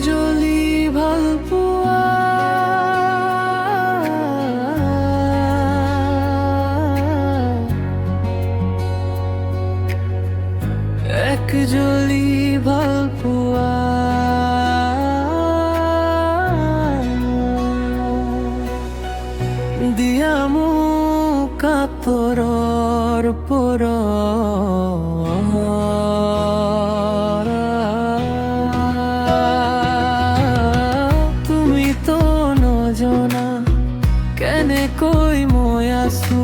জলি ভাল পোৱা এক জলি ভাল পোৱা দিয়া মোক আঁতৰৰ পৰা তুমি তো নজনা কেনেকৈ মই আছো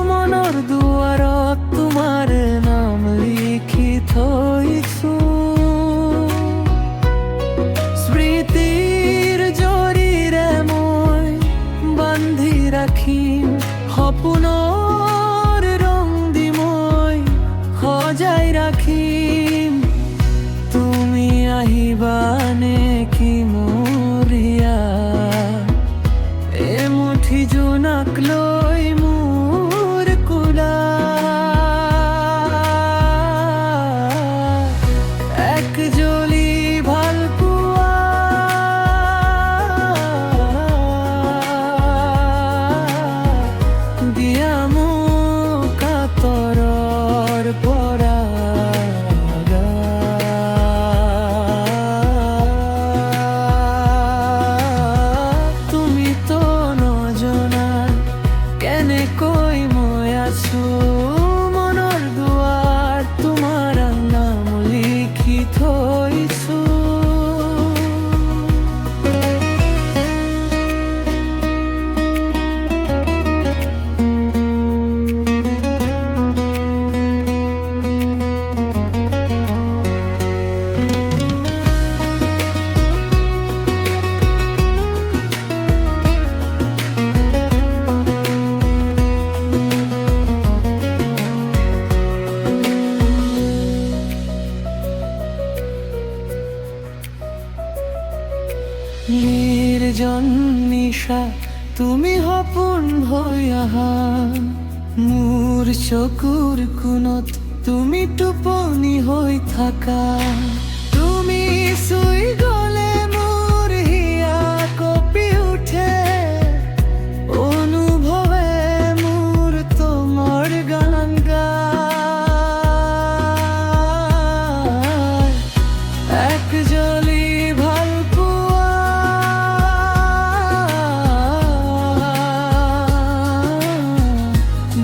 মনৰ দুৱাৰত তোমাৰ নাম লিখি থৈছো স্মৃতিৰ জৰিৰে মই বান্ধি ৰাখিম সপোনৰ ৰং দি মই সজাই ৰাখিম তুমি আহিবানে কি মোৰ ইয়াত এমুঠি জোনাক লৈ মোৰ কোলাত এক জলি ভাল পোৱা দিয়া মোক আঁতৰৰ পৰা তুমি তো নজনা কেনেকৈ মই আছো মনৰ দুৱাৰ তোমাৰ নাম লিখি থৈছো নিৰ্জন নিশা তুমি সপোন হৈ আহা মোৰ চকুৰ কোণত তুমি টোপনি হৈ থাকা তুমি চুই গলে মোৰ হিয়া কঁপি উঠে অনুভৱে মোৰ তোমাৰ গান গায় এক জলি ভাল পোৱা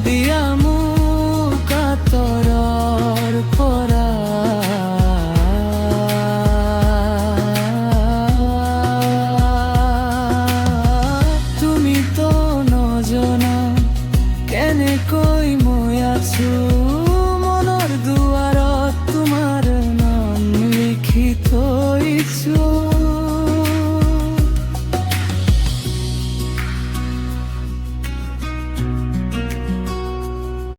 দিয়া মোক আঁতৰৰ পৰা তুমি তো নজনা কেনেকৈ মই আছো